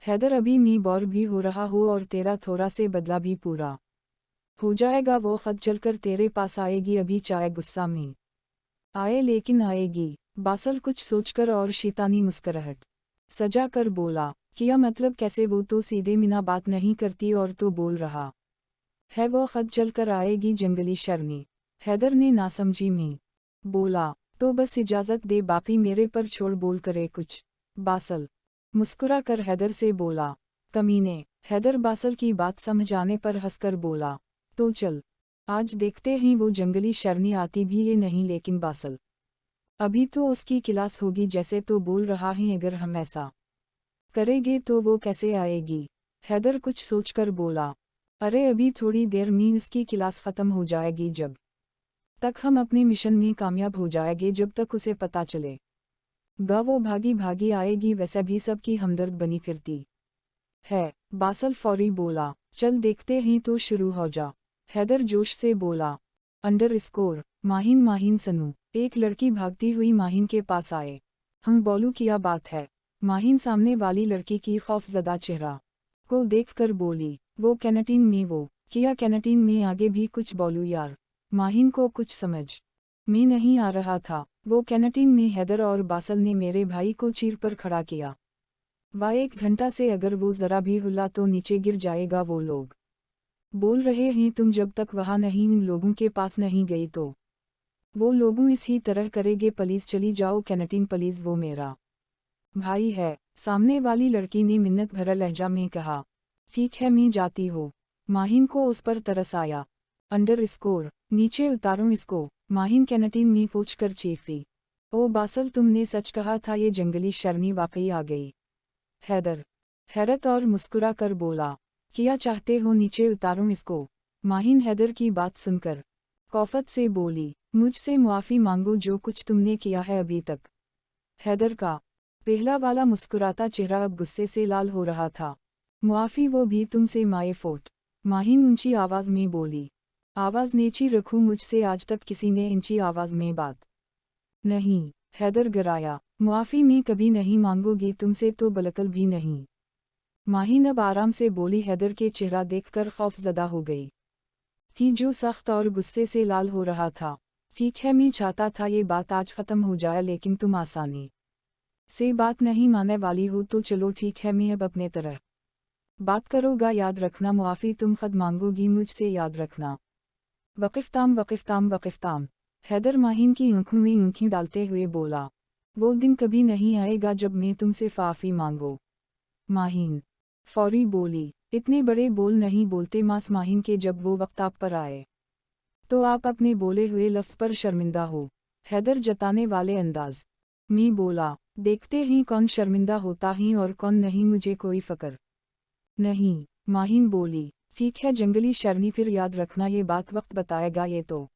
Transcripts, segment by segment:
हैदर अभी मी बोर भी हो रहा हो और तेरा थोड़ा से बदला भी पूरा हो जाएगा। वो खत चलकर तेरे पास आएगी, अभी चाहे गुस्सा में आए लेकिन आएगी। बासल कुछ सोचकर और शैतानी मुस्कुराहट सजा कर बोला, किया मतलब कैसे? वो तो सीधे मिना बात नहीं करती और तो बोल रहा है वो खत चलकर आएगी जंगली शर्मी। हैदर ने नासमझी में बोला, तो बस इजाज़त दे, बाकी मेरे पर छोड़, बोल करे कुछ। बासल मुस्कुरा कर हैदर से बोला, कमीने। हैदर बासल की बात समझ आने पर हंसकर बोला, तो चल, आज देखते ही वो जंगली शर्मी आती भी ये नहीं। लेकिन बासल अभी तो उसकी क्लास होगी जैसे, तो बोल रहा है अगर हम ऐसा करेंगे तो वो कैसे आएगी? हैदर कुछ सोचकर बोला, अरे अभी थोड़ी देर में इसकी क्लास ख़त्म हो जाएगी, जब तक हम अपने मिशन में कामयाब हो जाएंगे, जब तक उसे पता चले गा वो भागी भागी आएगी, वैसे भी सबकी हमदर्द बनी फिरती है। बासल फौरी बोला, चल देखते हैं तो शुरू हो जा। हैदर जोश से बोला, अंडर स्कोर माहिन माहिन सनू। एक लड़की भागती हुई माहिन के पास आए। हम बोलू क्या बात है? माहिन सामने वाली लड़की की खौफजदा चेहरा को देखकर बोली, वो कैंटीन में। वो किया कैंटीन में? आगे भी कुछ बोलू यार। माहिन को कुछ समझ में नहीं आ रहा था। वो कैंटीन में हैदर और बासल ने मेरे भाई को चीर पर खड़ा किया। वह 1 घंटा से अगर वो ज़रा भी हुला तो नीचे गिर जाएगा। वो लोग बोल रहे हैं तुम जब तक वहाँ नहीं इन लोगों के पास नहीं गई तो वो लोगों इसी तरह करेंगे। प्लीज़ चली जाओ कैंटीन प्लीज़, वो मेरा भाई है। सामने वाली लड़की ने मिन्नत भरा लहजा में कहा, ठीक है मैं जाती हो। माहिन को उस पर तरस आया। अंडर स्कोर नीचे उतारूं इसको? माहिन कैंटीन में पहुंचकर चीखी, ओ बासल तुमने सच कहा था, ये जंगली शर्मी वाकई आ गई। हैदर हैरत और मुस्कुरा कर बोला, क्या चाहते हो नीचे उतारूं इसको? माहिन हैदर की बात सुनकर खौफत से बोली, मुझसे मुआफ़ी मांगो जो कुछ तुमने किया है अभी तक। हैदर का पहला वाला मुस्कुराता चेहरा अब गुस्से से लाल हो रहा था। मुआफ़ी, वो भी तुमसे माए फोट? माहिन ऊंची आवाज़ में बोली, आवाज़ नीची रखूं? मुझसे आज तक किसी ने ऊंची आवाज़ में बात नहीं। हैदर गिराया, मुआफ़ी मैं कभी नहीं मांगोगी तुमसे, तो बिल्कुल भी नहीं। माहिन अब आराम से बोली। हैदर के चेहरा देखकर खौफजदा हो गई थी, जो सख्त और गुस्से से लाल हो रहा था। ठीक है मैं चाहता था ये बात आज ख़त्म हो जाए, लेकिन तुम आसानी से बात नहीं मानने वाली हो, तो चलो ठीक है मैं अब अपने तरह बात करोगा। याद रखना, मुआफ़ी तुम खुद मांगोगी मुझसे, याद रखना। वक़िफ़ताम वक़िफ़ताम वक़िफ़ताम। हैदर माहिन की आँखों में आँखें डालते हुए बोला, वो दिन कभी नहीं आएगा जब मैं तुमसे माफ़ी मांगो। माहिन फौरी बोली, इतने बड़े बोल नहीं बोलते मास माहिन के, जब वो वक्त आप पर आए तो आप अपने बोले हुए लफ्ज़ पर शर्मिंदा हो। हैदर जताने वाले अंदाज में बोला, देखते ही कौन शर्मिंदा होता है और कौन नहीं, मुझे कोई फ़िक्र नहीं। माहिन बोली, ठीक है जंगली शर्मी, फिर याद रखना ये बात वक्त बताएगा ये तो।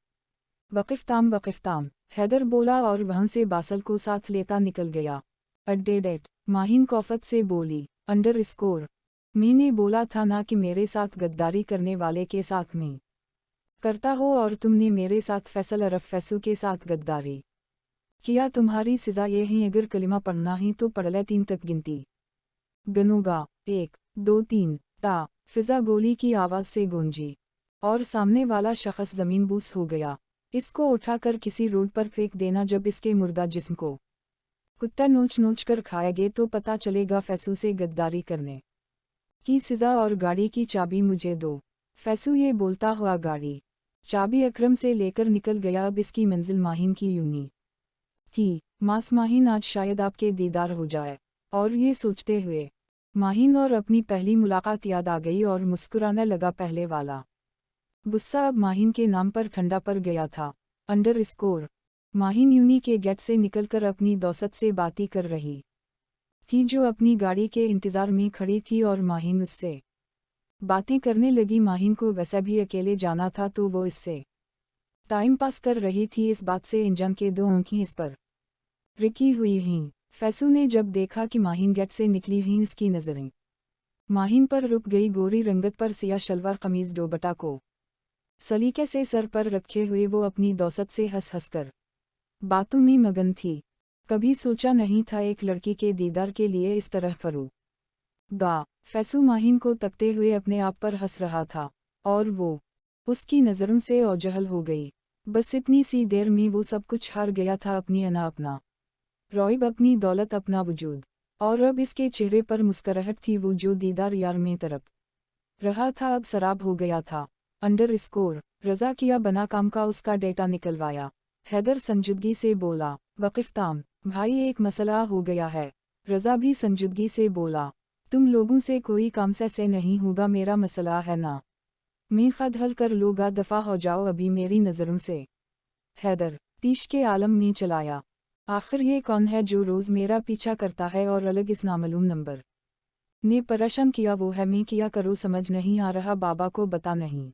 वक़िफ़ताम वक़िफ़ताम। हैदर बोला और वहाँ से बासल को साथ लेता निकल गया। अड्डेडेट। माहिन कौफत से बोली, अंडर स्कोर मैंने बोला था ना कि मेरे साथ गद्दारी करने वाले के साथ मैं करता हो, और तुमने मेरे साथ फैसल अरफ फैसू के साथ गद्दारी किया। तुम्हारी सज़ा ये है, अगर कलिमा पढ़ना ही तो पढ़ ले। 3 तक गिनती गनूंगा, 1 2 3 टा। फिजा गोली की आवाज़ से गूंजी और सामने वाला शख्स ज़मीन बूस हो गया। इसको उठाकर किसी रोड पर फेंक देना, जब इसके मुर्दा जिस्म को कुत्ता नोच नोच कर खाएगे तो पता चलेगा फैसू से गद्दारी करने की सज़ा। और गाड़ी की चाबी मुझे दो। फैसू ये बोलता हुआ गाड़ी चाबी अकरम से लेकर निकल गया। अब इसकी मंजिल माहिन की यूनी थी। मास माहिन, आज शायद आपके दीदार हो जाए। और ये सोचते हुए माहिन और अपनी पहली मुलाकात याद आ गई और मुस्कुराने लगा। पहले वाला गुस्सा अब माहिन के नाम पर ठंडा पड़ गया था। अंडर स्कोर माहिन यूनी के गेट से निकलकर अपनी दोस्त से बातें कर रही थी, जो अपनी गाड़ी के इंतज़ार में खड़ी थी, और माहिन उससे बातें करने लगी। माहिन को वैसे भी अकेले जाना था, तो वो इससे टाइम पास कर रही थी। इस बात से इंजन के 2 आँखें इस पर रुकी हुई हैं। फैसू ने जब देखा कि माहिन गेट से निकली हुई, इसकी नज़रें माहिन पर रुक गई। गोरी रंगत पर सिया शलवार कमीज़ दोपट्टा को सलीके से सर पर रखे हुए वो अपनी दोस्त से हंस हंस कर बातों में मगन थी। कभी सोचा नहीं था एक लड़की के दीदार के लिए इस तरह फरू गा। फैसू माहिन को तकते हुए अपने आप पर हंस रहा था, और वो उसकी नज़रों से ओझल हो गई। बस इतनी सी देर में वो सब कुछ हार गया था, अपनी अना, अपना रॉयब, अपनी दौलत, अपना वजूद। और अब इसके चेहरे पर मुस्कुराहट थी, वो जो दीदार यार में तरफ रहा था अब सराब हो गया था। अंडर स्कोर रज़ा किया बना काम का उसका डेटा निकलवाया। हैदर संजीदगी से बोला, वक़िफ़ताम भाई एक मसला हो गया है। रज़ा भी संजीदगी से बोला, तुम लोगों से कोई काम से नहीं होगा, मेरा मसला है ना। मैं ख़ुद हल कर लूँगा, दफ़ा हो जाओ अभी मेरी नज़रों से। हैदर तीश के आलम में चलाया, आखिर ये कौन है जो रोज़ मेरा पीछा करता है और अलग इस नामालूम नंबर ने परेशान किया। वो है, मैं किया करो समझ नहीं आ रहा, बाबा को बता नहीं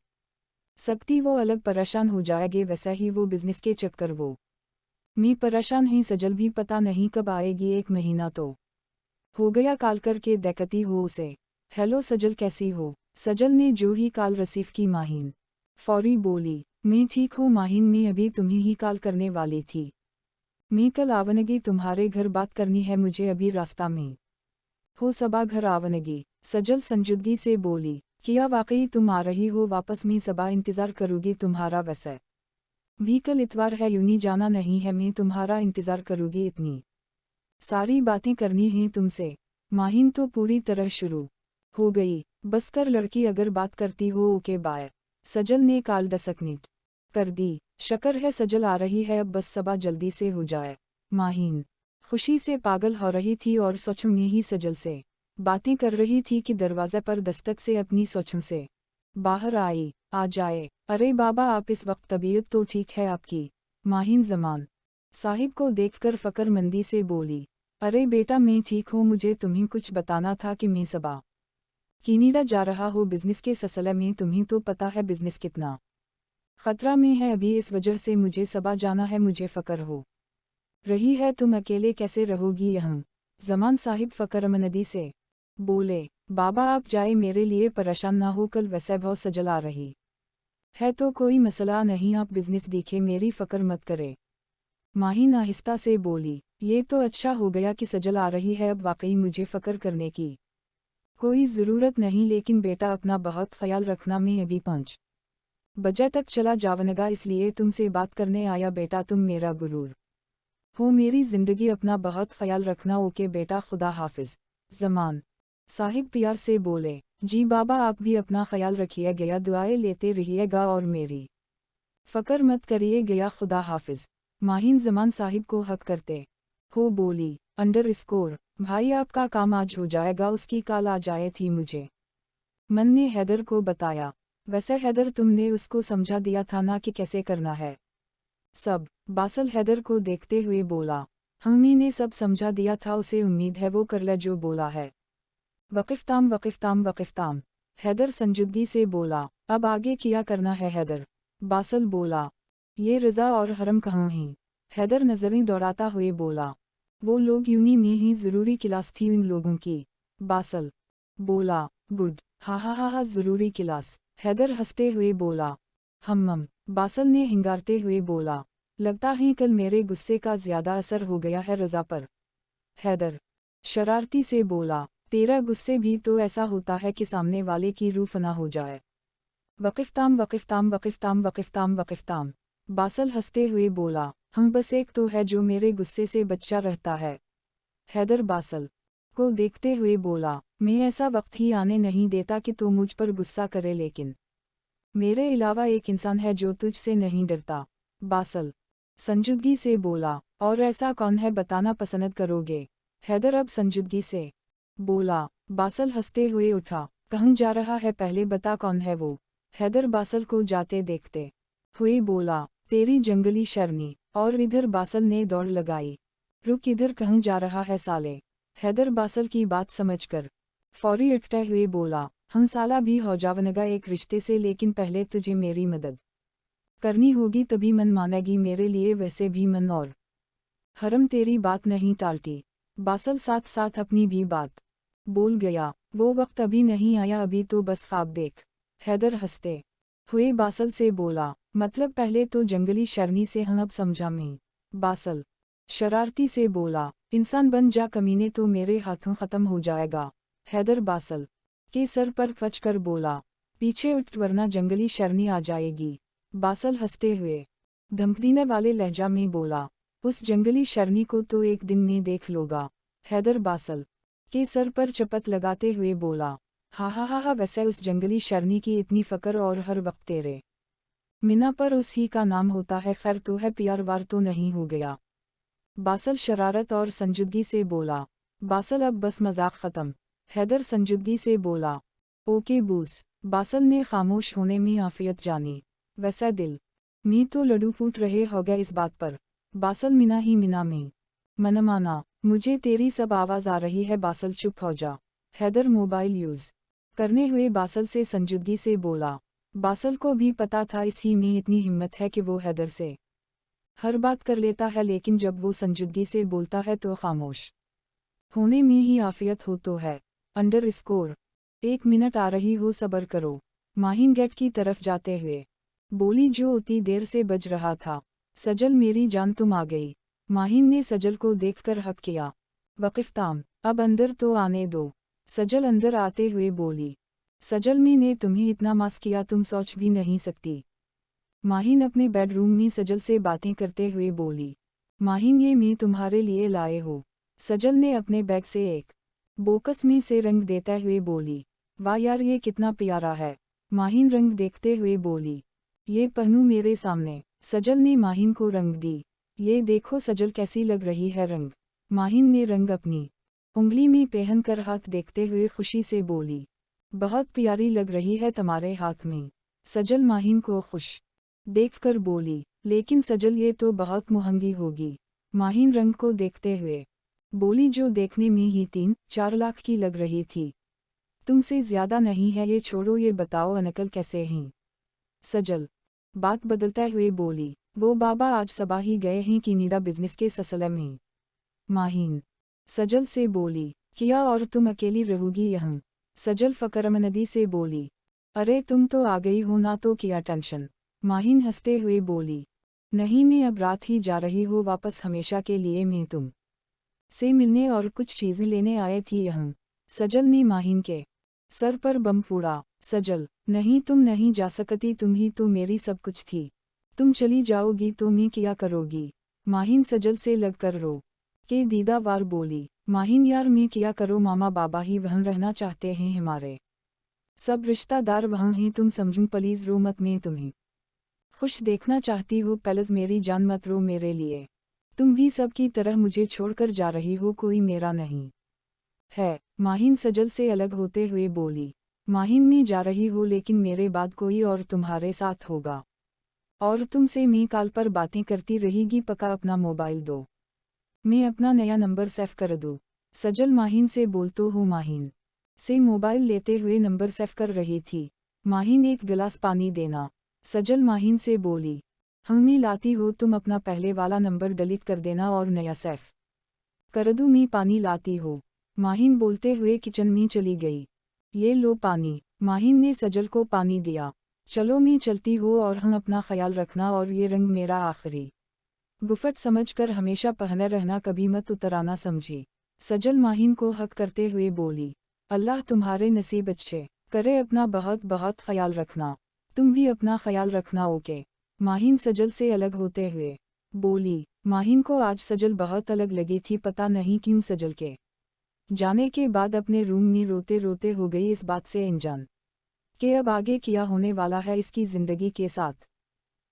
सकती, वो अलग परेशान हो जाएगी, वैसा ही वो बिजनेस के चक्कर वो मैं परेशान ही। सजल भी पता नहीं कब आएगी, 1 महीना तो हो गया कॉल करके देखती हो उसे। हेलो सजल कैसी हो? सजल ने जो ही कॉल रिसीव की माहिन फौरी बोली, मैं ठीक हूँ माहिन, मैं अभी तुम्हें ही कॉल करने वाली थी। मैं कल आवनगी तुम्हारे घर, बात करनी है मुझे, अभी रास्ता में हो, सबा घर आवनगी। सजल संजीदगी से बोली, क्या वाकई तुम आ रही हो वापस? मैं सबा इंतज़ार करूँगी तुम्हारा, वैसे भी कल इतवार है, यूनी जाना नहीं है, मैं तुम्हारा इंतज़ार करूँगी, इतनी सारी बातें करनी हैं तुमसे। माहिन तो पूरी तरह शुरू हो गई, बस कर लड़की, अगर बात करती हो ओके बाय। सजल ने कॉल 10 मिनट कर दी। शक्र है सजल आ रही है, अब बस सबा जल्दी से हो जाए। माहिन खुशी से पागल हो रही थी और सोचों में ही सजल से बातें कर रही थी कि दरवाज़े पर दस्तक से अपनी सोचों से बाहर आई, आ जाए। अरे बाबा आप, इस वक्त तबीयत तो ठीक है आपकी? माहिन जमान साहिब को देखकर फ़क्र-मंदी से बोली, अरे बेटा मैं ठीक हूँ, मुझे तुम्हें कुछ बताना था कि मैं सबा कनाडा जा रहा हूँ बिजनेस के सिलसिले में। तुम्हें तो पता है बिजनेस कितना खतरा में है अभी, इस वजह से मुझे सबा जाना है, मुझे फ़क्र हो रही है, तुम अकेले कैसे रहोगी यहाँ? जमान साहिब फ़क्र-मंदी से बोले, बाबा आप जाए, मेरे लिए परेशान ना हो, कल वैसे बहुत सजल आ रही है तो कोई मसला नहीं, आप बिजनेस देखें, मेरी फ़क्र मत करे। माहिन आहिस्ता से बोली, ये तो अच्छा हो गया कि सजल आ रही है, अब वाकई मुझे फ़क्र करने की कोई ज़रूरत नहीं, लेकिन बेटा अपना बहुत ख्याल रखना, मैं अभी 5 बजे तक चला जावनगा, इसलिए तुमसे बात करने आया बेटा, तुम मेरा गुरूर हो, मेरी ज़िंदगी, अपना बहुत ख्याल रखना, ओके बेटा, खुदा हाफिज़। जमान साहिब प्यार से बोले, जी बाबा आप भी अपना ख्याल रखिए गया, दुआएं लेते रहिएगा और मेरी फ़क्र मत करिए गया, खुदा हाफिज़। माहिन जमान साहिब को हक करते हो बोली, अंडर स्कोर भाई आपका काम आज हो जाएगा, उसकी कॉल आ जाए थी मुझे। मन ने हैदर को बताया, वैसे हैदर तुमने उसको समझा दिया था ना कि कैसे करना है सब? बासल हैदर को देखते हुए बोला, हमने ने सब समझा दिया था उसे, उम्मीद है वो कर ले जो बोला है। वक़िफ़ताम वक़िफ़ताम वक़िफ़ताम हैदर संजीदगी से बोला, अब आगे क्या करना है हैदर? बासल बोला, ये रज़ा और हरम कहाँ हैं? हैदर नज़रें दौड़ाता हुए बोला, वो लोग यूनी में ही, ज़रूरी क्लास थी उन लोगों की। बासल बोला, गुड, हा हा हा हा, ज़रूरी क्लास। हैदर हंसते हुए बोला, हम्म। बासल ने हिंगारते हुए बोला, लगता है कल मेरे गुस्से का ज़्यादा असर हो गया है रज़ा पर। हैदर शरारती से बोला, तेरा गुस्से भी तो ऐसा होता है कि सामने वाले की रूह फना हो जाए। वक़िफ़ताम वक़िफ़ताम वक़िफ़ताम वक़िफ़ताम वक़िफ़ताम बासल हंसते हुए बोला, हम बस एक तो है जो मेरे गुस्से से बच्चा रहता है। हैदर बासल को देखते हुए बोला, मैं ऐसा वक्त ही आने नहीं देता कि तू मुझ पर गुस्सा करे, लेकिन मेरे अलावा एक इंसान है जो तुझसे नहीं डरता। बासल संजीदगी से बोला, और ऐसा कौन है बताना पसंद करोगे? हैदर अब संजीदगी से बोला। बासल हंसते हुए उठा, कहाँ जा रहा है, पहले बता कौन है वो? हैदर बासल को जाते देखते हुए बोला, तेरी जंगली शर्नी। और इधर बासल ने दौड़ लगाई, रुक, इधर कहाँ जा रहा है साले? हैदर बासल की बात समझकर फौरी उठते हुए बोला, हम साला भी हो जावनगा एक रिश्ते से, लेकिन पहले तुझे मेरी मदद करनी होगी, तभी मन मानेगी मेरे लिए, वैसे भी मन और हरम तेरी बात नहीं टालती। बासल साथ साथ अपनी भी बात बोल गया, वो वक्त अभी नहीं आया, अभी तो बस ख्वाब देख। हैदर हंसते हुए बासल से बोला, मतलब पहले तो जंगली शर्नी से हम अब समझा मैं। बासल शरारती से बोला, इंसान बन जा कमीने, तो मेरे हाथों ख़त्म हो जाएगा। हैदर बासल के सर पर फच कर बोला, पीछे उठ वरना जंगली शरनी आ जाएगी। बासल हंसते हुए धमकीने वाले लहजा में बोला, उस जंगली शरनी को तो एक दिन में देख लोगा। हैदर बासल के सर पर चपत लगाते हुए बोला, हा, वैसे उस जंगली शरनी की इतनी फ़क्र और हर वक्त तेरे मिना पर उस ही का नाम होता है, खैर तो है प्यार वार तो नहीं हो गया। बासल शरारत और संजीदगी से बोला, बासल अब बस मजाक ख़त्म। हैदर संजीदगी से बोला, ओके बूस। बासल ने खामोश होने में आफियत जानी। वैसा दिल मी तो लड्डू फूट रहे हो गए इस बात पर। बासल मिना ही मिना में मनमाना, मुझे तेरी सब आवाज़ आ रही है। बासल चुप हो जा। हैदर मोबाइल यूज़ करने हुए बासल से संजीदगी से बोला। बासल को भी पता था इस ही में इतनी हिम्मत है कि वो हैदर से हर बात कर लेता है, लेकिन जब वो संजीदगी से बोलता है तो खामोश होने में ही आफियत हो तो है। अंडरस्कोर 1 मिनट आ रही हो, सब्र करो। माहिन गेट की तरफ जाते हुए बोली, जो उतनी देर से बज रहा था। सजल मेरी जान तुम आ गई। माहिन ने सजल को देखकर हक किया। वक़िफ़ताम अब अंदर तो आने दो। सजल अंदर आते हुए बोली, सजल मी ने तुम्हें इतना मास किया तुम सोच भी नहीं सकती। माहिन अपने बेडरूम में सजल से बातें करते हुए बोली, माहिन ये मी तुम्हारे लिए लाए हो। सजल ने अपने बैग से एक बोकस में से रंग देते हुए बोली, वाह यार ये कितना प्यारा है। माहिन रंग देखते हुए बोली, ये पहनूं मेरे सामने। सजल ने माहिन को रंग दी। ये देखो सजल कैसी लग रही है रंग। माहिन ने रंग अपनी उंगली में पहन कर हाथ देखते हुए खुशी से बोली, बहुत प्यारी लग रही है तुम्हारे हाथ में। सजल माहिन को खुश देखकर बोली, लेकिन सजल ये तो बहुत महंगी होगी। माहिन रंग को देखते हुए बोली, जो देखने में ही 3-4 लाख की लग रही थी। तुमसे ज्यादा नहीं है, ये छोड़ो ये बताओ अनकल कैसे हैं। सजल बात बदलते हुए बोली, वो बाबा आज सुबह ही गए हैं किनीडा बिजनेस के सिलसिले में। माहिन सजल से बोली, किया और तुम अकेली रहोगी यहाँ। सजल फ़क्रमंदी से बोली, अरे तुम तो आ गई हो ना, तो किया टेंशन। माहिन हंसते हुए बोली, नहीं मैं अब रात ही जा रही हूँ वापस, हमेशा के लिए मैं तुम से मिलने और कुछ चीज़ें लेने आए थी यहाँ। सजल ने माहिन के सर पर बम फोड़ा। सजल, नहीं तुम नहीं जा सकती, तुम ही तो मेरी सब कुछ थी। तुम चली जाओगी तो मैं क्या करोगी। माहिन सजल से लगकर रो के दीदावार बोली, माहिन यार मैं क्या करो, मामा बाबा ही वहाँ रहना चाहते हैं, हमारे सब रिश्तेदार वहाँ हैं, तुम समझूं प्लीज़ रो मत, मैं तुम्हें खुश देखना चाहती हूँ, प्लीज़ मेरी जान मत रो मेरे लिए। तुम भी सब की तरह मुझे छोड़कर जा रही हो, कोई मेरा नहीं है। माहिन सजल से अलग होते हुए बोली, माहिन मैं जा रही हूँ लेकिन मेरे बाद कोई और तुम्हारे साथ होगा और तुमसे मैं कॉल पर बातें करती रहेगी, पक्का अपना मोबाइल दो, मैं अपना नया नंबर सेव कर दूँ। सजल माहिन से बोलतो हूँ। माहिन से मोबाइल लेते हुए नंबर सेव कर रही थी। माहिन एक गिलास पानी देना। सजल माहिन से बोली, मैं लाती हो, तुम अपना पहले वाला नंबर डिलीट कर देना और नया सेव कर दूँ, मैं पानी लाती हो। माहिन बोलते हुए किचन में चली गई। ये लो पानी। माहिन ने सजल को पानी दिया। चलो मैं चलती हूँ और हम अपना ख्याल रखना, और ये रंग मेरा आखिरी गुफट समझकर हमेशा पहने रहना, कभी मत उतराना, समझी। सजल माहिन को हक करते हुए बोली, अल्लाह तुम्हारे नसीब अच्छे करे, अपना बहुत बहुत ख्याल रखना। तुम भी अपना ख्याल रखना, ओके। माहिन सजल से अलग होते हुए बोली। माहिन को आज सजल बहुत अलग लगी थी, पता नहीं क्यों। सजल के जाने के बाद अपने रूम में रोते रोते हो गई, इस बात से अनजान कि अब आगे क्या होने वाला है इसकी ज़िंदगी के साथ।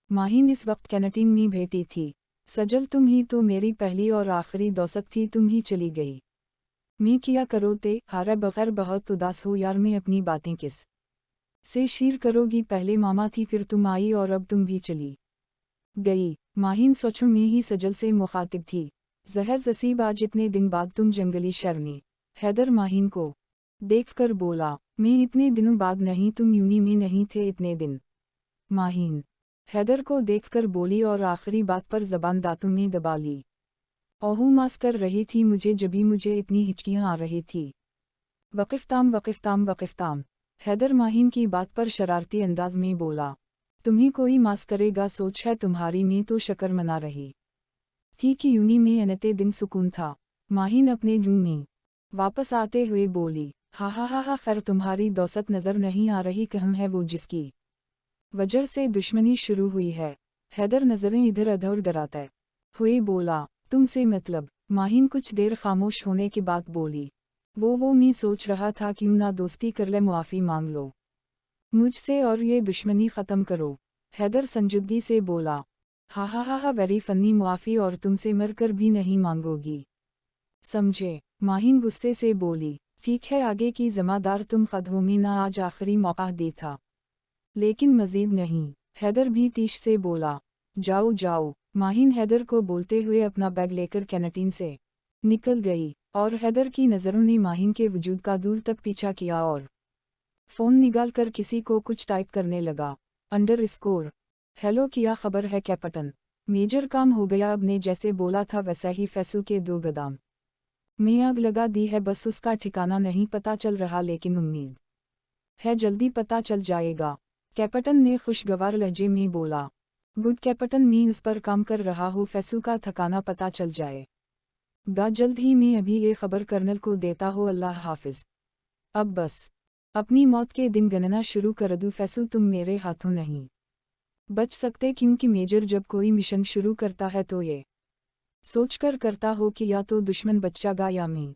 माहिन इस वक्त कैंटीन में बैठी थी। सजल, तुम ही तो मेरी पहली और आखिरी दोस्त थी, तुम ही चली गई, मैं क्या करोते। हारे बगैर बहुत उदास हो यार, मैं अपनी बातें किस से शेयर करोगी। पहले मामा थी, फिर तुम आई और अब तुम भी चली गई। माहिन सोचों में ही सजल से मुखातिब थी, जहर जसीब आज इतने दिन बाद तुम जंगली शर्मी। हैदर माहिन को देखकर बोला, मैं इतने दिनों बाद नहीं, तुम यूनी में नहीं थे इतने दिन। माहिन हैदर को देखकर बोली और आखिरी बात पर जबान दांतों में दबा ली। ओहू मास कर रही थी मुझे, जभी मुझे इतनी हिचकियां आ रही थी। वक़िफ़ताम। हैदर माहिन की बात पर शरारती अंदाज में बोला, तुम्हें कोई मास करेगा सोच है तुम्हारी, में तो शक्र मना रही थी कि यूनी में अनते दिन सुकून था। माहिन अपने रूम में वापस आते हुए बोली, हा खैर तुम्हारी दौसत नजर नहीं आ रही, कहम है वो जिसकी वजह से दुश्मनी शुरू हुई है। हैदर नजरें इधर उधर डराता हुए बोला, तुमसे मतलब। माहिन कुछ देर खामोश होने के बाद बोली, वो मैं सोच रहा था क्यों ना दोस्ती कर ले, मुआफ़ी मांग लो मुझसे और ये दुश्मनी ख़त्म करो। हैदर संजीदगी से बोला, हा वेरी फनी, मुआफ़ी और तुमसे मरकर भी नहीं मांगोगी, समझे। माहिन गुस्से से बोली, ठीक है आगे की ज़िम्मेदार तुम खुद हो, मैं ना आज आखिरी मौका दे था, लेकिन मज़ीद नहीं। हैदर भी तीश से बोला, जाओ जाओ। माहिन हैदर को बोलते हुए अपना बैग लेकर कैंटीन से निकल गई, और हैदर की नज़रों ने माहिन के वजूद का दूर तक पीछा किया और फ़ोन निकाल कर किसी को कुछ टाइप करने लगा। अंडरस्कोर हेलो, क्या खबर है कैप्टन? मेजर काम हो गया, अब ने जैसे बोला था वैसा ही फैसू के 2 गोदाम में आग लगा दी है, बस उसका ठिकाना नहीं पता चल रहा, लेकिन उम्मीद है जल्दी पता चल जाएगा। कैप्टन ने खुशगवार लहजे में बोला, गुड कैप्टन, मैं इस पर काम कर रहा हूँ, फैसू का ठिकाना पता चल जाए गा जल्द ही। मैं अभी ये खबर कर्नल को देता हूँ, अल्लाह हाफिज। अब बस अपनी मौत के दिन गणना शुरू कर दूँ, फैसू तुम मेरे हाथों नहीं बच सकते, क्योंकि मेजर जब कोई मिशन शुरू करता है तो ये सोचकर करता हो कि या तो दुश्मन बच जाएगा या मैं।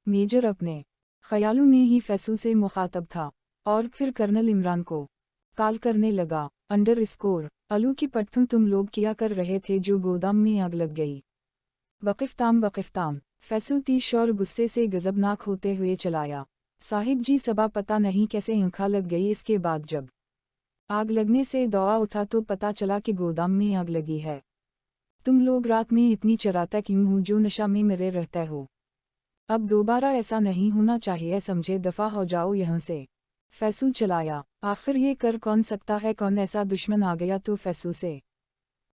मेजर अपने ख्यालों में ही फैसू से मुखातब था, और फिर कर्नल इमरान को कॉल करने लगा। अंडरस्कोर अलू की पट्टू, तुम लोग क्या कर रहे थे जो गोदाम में आग लग गई? वक़िफ़ताम फैसू तीश और गुस्से से गज़बनाक होते हुए चलाया, साहिब जी सबा पता नहीं कैसे आँखा लग गई, इसके बाद जब आग लगने से दौड़ा उठा तो पता चला कि गोदाम में आग लगी है। तुम लोग रात में इतनी चराता क्यों हो जो नशा में मेरे रहते हो? अब दोबारा ऐसा नहीं होना चाहिए, समझे, दफ़ा हो जाओ यहाँ से। फैसू चलाया, आखिर ये कर कौन सकता है, कौन ऐसा दुश्मन आ गया तो फैसू से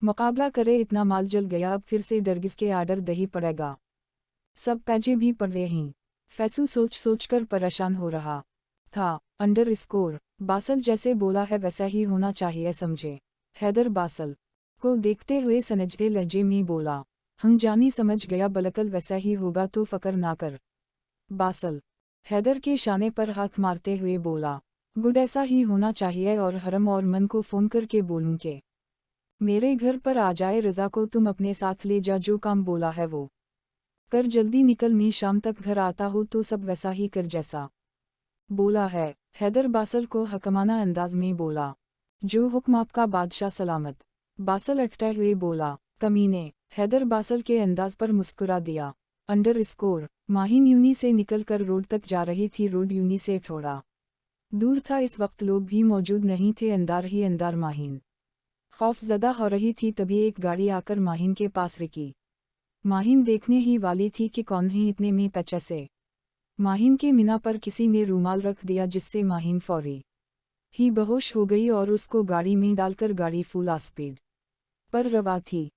मुकाबला करे, इतना माल जल गया, अब फिर से डरगिस के आर्डर दही पड़ेगा, सब पैजे भी पड़ रहे हैं। फैसू सोच सोच कर परेशान हो रहा था। अंडरस्कोर बासल जैसे बोला है वैसा ही होना चाहिए, समझे। हैदर बासल को देखते हुए सनजदे लहजे में बोला, हम जानी समझ गया, बलकल वैसा ही होगा तो फ़क्र ना कर। बासल हैदर के शाने पर हाथ मारते हुए बोला, गुड ऐसा ही होना चाहिए, और हरम और मन को फ़ोन करके बोलूं के मेरे घर पर आ जाए, रज़ा को तुम अपने साथ ले जा, जो काम बोला है वो कर जल्दी निकल, मैं शाम तक घर आता हूँ तो सब वैसा ही कर जैसा बोला है। हैदर बासल को हकमाना अंदाज में बोला, जो हुक्म आपका बादशाह सलामत। बासल अटकते हुए बोला, कमीने। हैदर बासल के अंदाज पर मुस्कुरा दिया। अंडरस्कोर माहिन यूनी से निकलकर रोड तक जा रही थी, रोड यूनी से थोड़ा दूर था, इस वक्त लोग भी मौजूद नहीं थे, अंदर ही अंदर माहिन खौफजदा हो रही थी। तभी एक गाड़ी आकर माहिन के पास रुकी। माहिन देखने ही वाली थी कि कौन है इतने में पीछे से माहिन के मीना पर किसी ने रूमाल रख दिया, जिससे माहिन फौरी ही बेहोश हो गई और उसको गाड़ी में डालकर गाड़ी फुल स्पीड पर रवा थी।